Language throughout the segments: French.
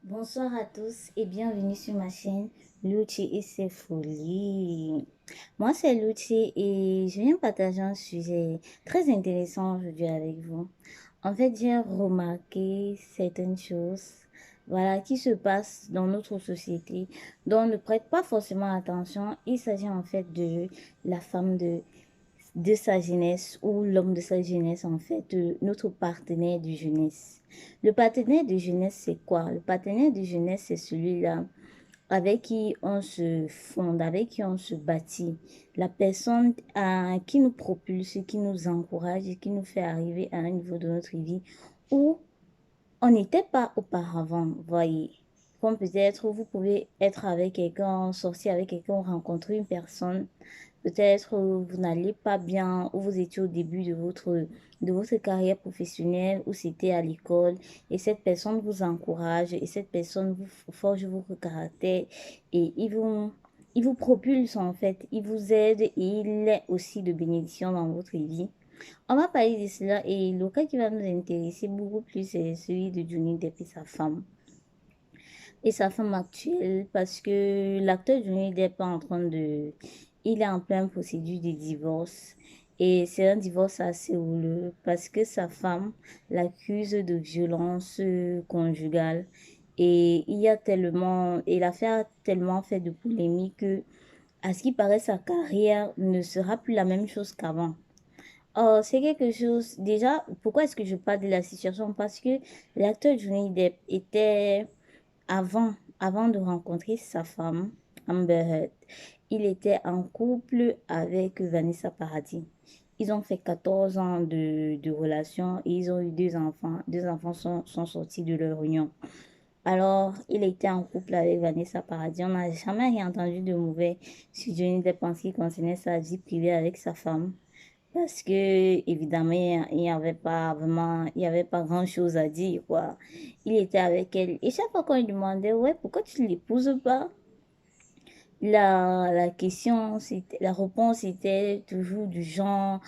Bonsoir à tous et bienvenue sur ma chaîne Luchi et ses folies. Moi c'est Luchi et je viens partager un sujet très intéressant aujourd'hui avec vous. En fait, j'ai remarqué certaines choses, voilà, qui se passent dans notre société, dont on ne prête pas forcément attention. Il s'agit en fait de la femme de sa jeunesse ou l'homme de sa jeunesse, en fait, notre partenaire de jeunesse. Le partenaire de jeunesse, c'est quoi? Le partenaire de jeunesse, c'est celui-là avec qui on se fonde, avec qui on se bâtit. La personne qui nous propulse, qui nous encourage et qui nous fait arriver à un niveau de notre vie où on n'était pas auparavant, voyez. Comme peut-être vous pouvez être avec quelqu'un, sortir avec quelqu'un, rencontrer une personne. Peut-être vous n'allez pas bien ou vous étiez au début de votre carrière professionnelle ou c'était à l'école et cette personne vous encourage et cette personne vous forge votre caractère et il vous propulse en fait, il vous aide et il est aussi de bénédiction dans votre vie. On va parler de cela et le cas qui va nous intéresser beaucoup plus c'est celui de Johnny Depp et sa femme actuelle parce que l'acteur Johnny Depp est en train de... Il est en pleine procédure de divorce et c'est un divorce assez houleux parce que sa femme l'accuse de violence conjugale et il y a tellement... Et l'affaire a tellement fait de polémique que à ce qui paraît sa carrière ne sera plus la même chose qu'avant. Oh, c'est quelque chose. Déjà, pourquoi est-ce que je parle de la situation? Parce que l'acteur Johnny Depp était, avant de rencontrer sa femme, Amber Heard, il était en couple avec Vanessa Paradis. Ils ont fait 14 ans de relation et ils ont eu deux enfants. Deux enfants sont sortis de leur union. Alors, il était en couple avec Vanessa Paradis. On n'a jamais rien entendu de mauvais sur Johnny Depp en ce qui concernait sa vie privée avec sa femme. Parce que, évidemment, il n'y avait pas vraiment, il y avait pas grand-chose à dire, quoi. Il était avec elle. Et chaque fois qu'on lui demandait, ouais, pourquoi tu ne l'épouses pas? La question, c'était, la réponse était toujours du genre,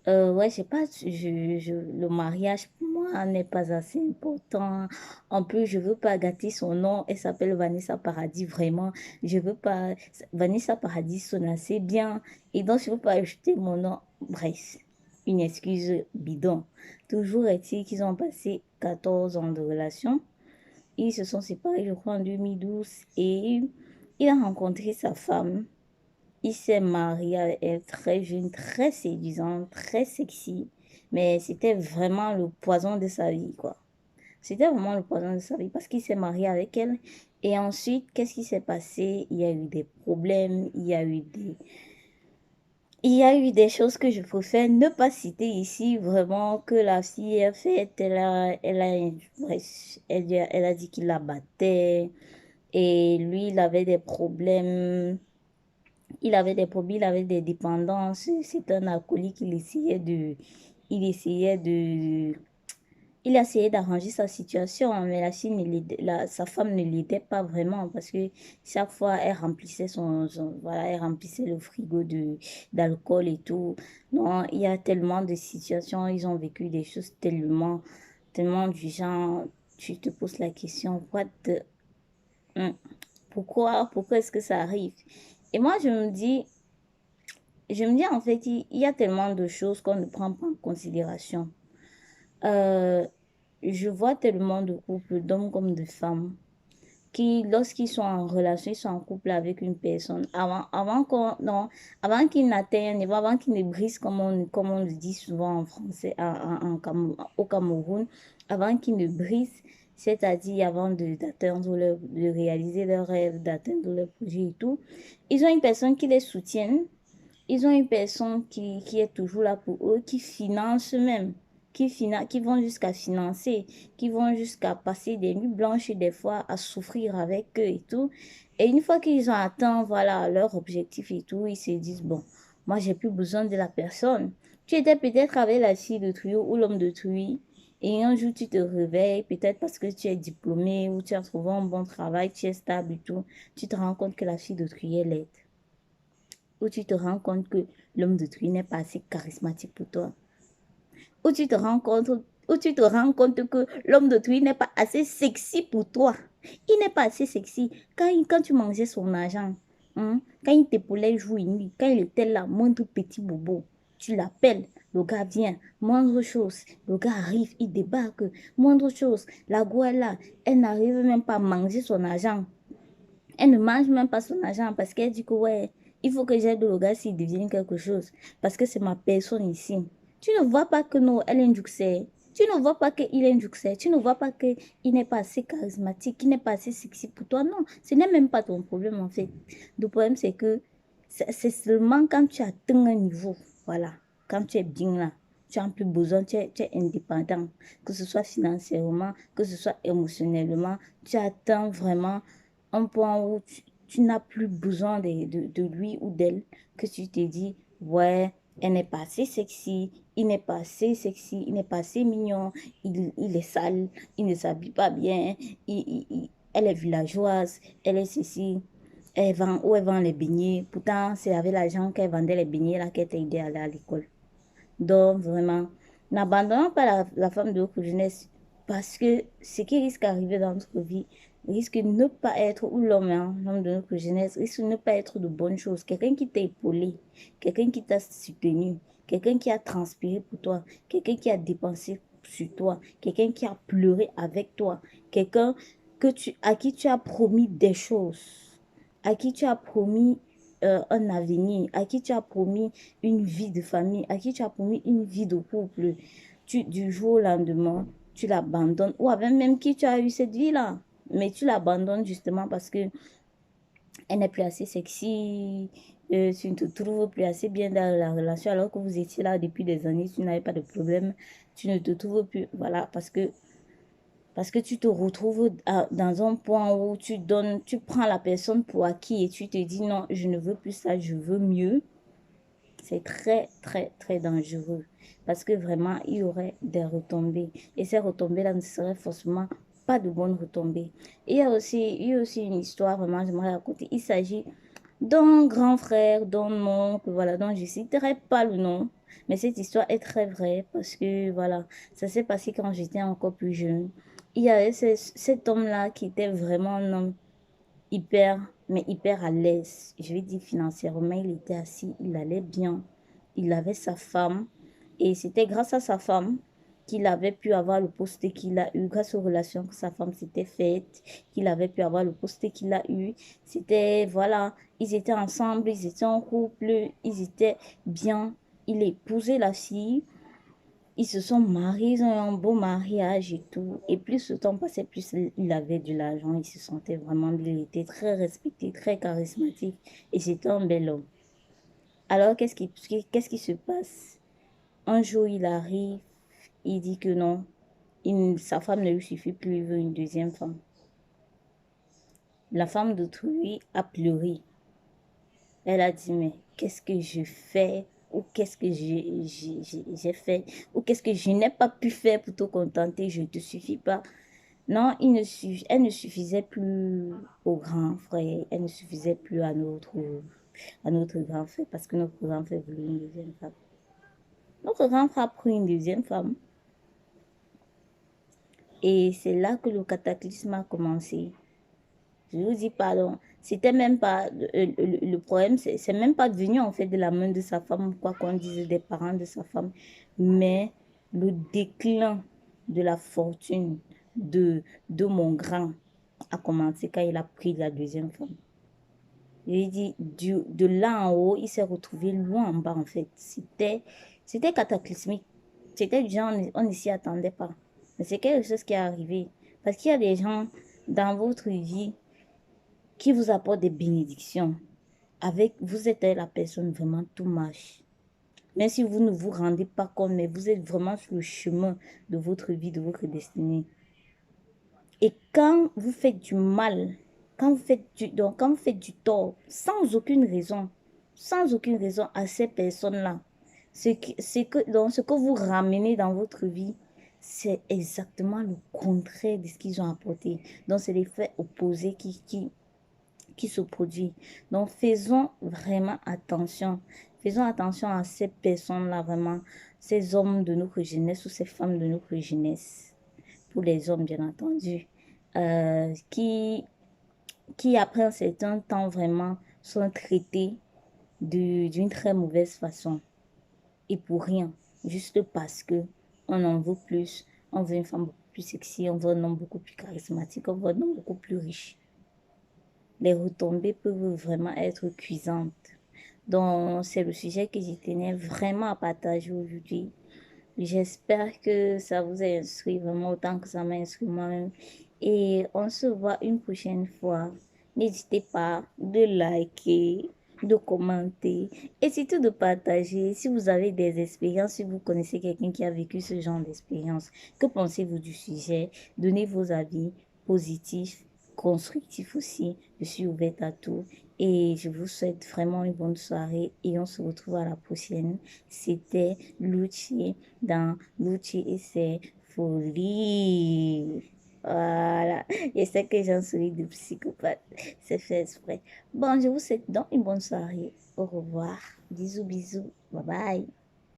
ouais, je sais pas, le mariage pour moi n'est pas assez important. En plus, je veux pas gâter son nom. Elle s'appelle Vanessa Paradis, vraiment. Je veux pas, Vanessa Paradis sonne assez bien. Et donc, je veux pas ajouter mon nom. Bref, une excuse bidon. Toujours est-il qu'ils ont passé 14 ans de relation. Ils se sont séparés, je crois, en 2012 et il a rencontré sa femme. Il s'est marié avec elle très jeune, très séduisante, très sexy. Mais c'était vraiment le poison de sa vie, quoi. C'était vraiment le poison de sa vie parce qu'il s'est marié avec elle. Et ensuite, qu'est-ce qui s'est passé? Il y a eu des problèmes, il y a eu des choses que je préfère ne pas citer ici, vraiment, que la fille a fait. Bref, elle a dit qu'il la battait. Et lui, il avait des problèmes. Il avait des dépendances. C'est un alcoolique. Il il essayait d'arranger sa situation, mais la fille sa femme ne l'aidait pas vraiment parce que chaque fois, elle remplissait voilà, elle remplissait le frigo d'alcool et tout. Non, il y a tellement de situations, ils ont vécu des choses tellement du genre, tu te poses la question, hmm, pourquoi est-ce que ça arrive? Et moi, je me dis en fait, il y a tellement de choses qu'on ne prend pas en considération. Euh, je vois tellement de couples, d'hommes comme de femmes, qui, lorsqu'ils sont en relation, ils sont en couple avec une personne, non, avant qu'ils n'atteignent un niveau, avant qu'ils ne brisent, comme on le dit souvent en français, au Cameroun, avant qu'ils ne brisent, c'est-à-dire avant de réaliser leurs rêves, d'atteindre leur projet et tout, ils ont une personne qui les soutienne, ils ont une personne qui est toujours là pour eux, qui finance même, qui vont jusqu'à financer, qui vont jusqu'à passer des nuits blanches et des fois à souffrir avec eux et tout. Et une fois qu'ils ont atteint, voilà, leur objectif et tout, ils se disent, bon, moi, j'ai plus besoin de la personne. Tu étais peut-être avec la fille de trio ou l'homme de trio. Et un jour, tu te réveilles, peut-être parce que tu es diplômé ou tu as trouvé un bon travail, tu es stable et tout. Tu te rends compte que la fille de trio est laide où tu te rends compte que l'homme de truie n'est pas assez charismatique pour toi, où tu te rends compte, où tu te rends compte que l'homme d'autrui n'est pas assez sexy pour toi. Il n'est pas assez sexy. Quand tu mangeais son argent, hein, quand il t'épaulait jour et nuit, quand il était là, moindre petit bobo, tu l'appelles, le gars vient, moindre chose, le gars arrive, il débarque, moindre chose, la go est là, elle n'arrive même pas à manger son argent. Elle ne mange même pas son argent parce qu'elle dit que ouais, il faut que j'aide le gars s'il devient quelque chose. Parce que c'est ma personne ici. Tu ne vois pas que non, elle est un succès. Tu ne vois pas qu'il est un succès. Tu ne vois pas qu'il n'est pas assez charismatique, qu'il n'est pas assez sexy pour toi. Non, ce n'est même pas ton problème en fait. Le problème, c'est que c'est seulement quand tu atteins un niveau, voilà, quand tu es bien là, tu n'as plus besoin, tu es indépendant, que ce soit financièrement, que ce soit émotionnellement, tu atteins vraiment un point où tu n'as plus besoin de lui ou d'elle, que tu te dis, ouais, elle n'est pas assez sexy, il n'est pas assez sexy, il n'est pas assez mignon, il est sale, il ne s'habille pas bien, elle est villageoise, elle est ceci, elle vend les beignets. Pourtant, c'est avec l'argent qu'elle vendait les beignets là qu'elle t'a aidé à aller à l'école. Donc, vraiment, n'abandonnons pas la femme de votre jeunesse parce que ce qui risque d'arriver dans notre vie risque de ne pas être, ou l'homme, hein, l'homme de notre jeunesse, risque de ne pas être de bonnes choses. Quelqu'un qui t'a épaulé, quelqu'un qui t'a soutenu, quelqu'un qui a transpiré pour toi, quelqu'un qui a dépensé sur toi, quelqu'un qui a pleuré avec toi, quelqu'un à qui tu as promis des choses, à qui tu as promis un avenir, à qui tu as promis une vie de famille, à qui tu as promis une vie de couple, du jour au lendemain, tu l'abandonnes, ou avec même qui tu as eu cette vie-là, mais tu l'abandonnes justement parce que elle n'est plus assez sexy, tu ne te trouves plus assez bien dans la relation alors que vous étiez là depuis des années, tu n'avais pas de problème, tu ne te trouves plus, voilà, parce que tu te retrouves dans un point où tu prends la personne pour acquis et tu te dis non, je ne veux plus ça, je veux mieux. C'est très, très, très dangereux parce que vraiment, il y aurait des retombées. Et ces retombées-là ne seraient forcément pas de bonnes retombées. Il y a aussi une histoire, vraiment, j'aimerais raconter. Il s'agit d'un grand frère, d'un oncle, voilà, dont je ne citerai pas le nom. Mais cette histoire est très vraie parce que, voilà, ça s'est passé quand j'étais encore plus jeune. Il y avait cet homme-là qui était vraiment un homme hyper, mais hyper à l'aise. Je vais dire financièrement, il était assis, il allait bien. Il avait sa femme et c'était grâce à sa femme qu'il avait pu avoir le poste qu'il a eu, grâce aux relations que sa femme s'était faites, qu'il avait pu avoir le poste qu'il a eu. C'était, voilà, ils étaient ensemble, ils étaient en couple, ils étaient bien. Il épousait la fille. Ils se sont mariés, ils ont eu un beau mariage et tout. Et plus le temps passait, plus il avait de l'argent. Il se sentait vraiment bien. Il était très respecté, très charismatique. Et c'était un bel homme. Alors, qu'est-ce qui se passe? Un jour, il arrive, il dit que non, sa femme ne lui suffit plus, il veut une deuxième femme. La femme d'autrui a pleuré. Elle a dit, mais qu'est-ce que je fais? Ou qu'est-ce que j'ai fait? Ou qu'est-ce que je n'ai pas pu faire pour te contenter? Je ne te suffis pas. Non, elle ne suffisait plus au grand frère, elle ne suffisait plus à notre grand frère, parce que notre grand frère voulait une deuxième femme. Notre grand frère a pris une deuxième femme. Et c'est là que le cataclysme a commencé. Je vous dis pardon. C'était même pas le problème, c'est même pas devenu en fait de la main de sa femme, quoi qu'on dise des parents de sa femme, mais le déclin de la fortune de mon grand a commencé quand il a pris la deuxième femme. Je dit, de là en haut, il s'est retrouvé loin en bas en fait. C'était cataclysmique. C'était du genre, on ne s'y attendait pas. Mais c'est quelque chose qui est arrivé. Parce qu'il y a des gens dans votre vie qui vous apporte des bénédictions. Vous êtes la personne vraiment tout marche. Même si vous ne vous rendez pas compte, mais vous êtes vraiment sur le chemin de votre vie, de votre destinée. Et quand vous faites du mal, quand vous faites du tort, sans aucune raison à ces personnes-là, donc ce que vous ramenez dans votre vie, c'est exactement le contraire de ce qu'ils ont apporté. Donc, c'est l'effet opposé qui se produit. Donc, faisons vraiment attention. Faisons attention à ces personnes-là, vraiment, ces hommes de notre jeunesse ou ces femmes de notre jeunesse, pour les hommes, bien entendu, euh, qui, qui après un certain temps, vraiment, sont traités d'une très mauvaise façon. Et pour rien, juste parce que on en veut plus, on veut une femme beaucoup plus sexy, on veut un homme beaucoup plus charismatique, on veut un homme beaucoup plus riche. Les retombées peuvent vraiment être cuisantes. Donc, c'est le sujet que je tenais vraiment à partager aujourd'hui. J'espère que ça vous a instruit vraiment autant que ça m'a instruit moi-même. Et on se voit une prochaine fois. N'hésitez pas de liker, de commenter et surtout de partager si vous avez des expériences, si vous connaissez quelqu'un qui a vécu ce genre d'expérience. Que pensez-vous du sujet? Donnez vos avis positifs, constructifs aussi. Je suis ouverte à tout et je vous souhaite vraiment une bonne soirée et on se retrouve à la prochaine. C'était Lucci dans Lucci et ses folies. Voilà. Je sais que j'en suis de psychopathe. C'est fait exprès. Bon, je vous souhaite donc une bonne soirée. Au revoir. Bisous, bisous. Bye bye.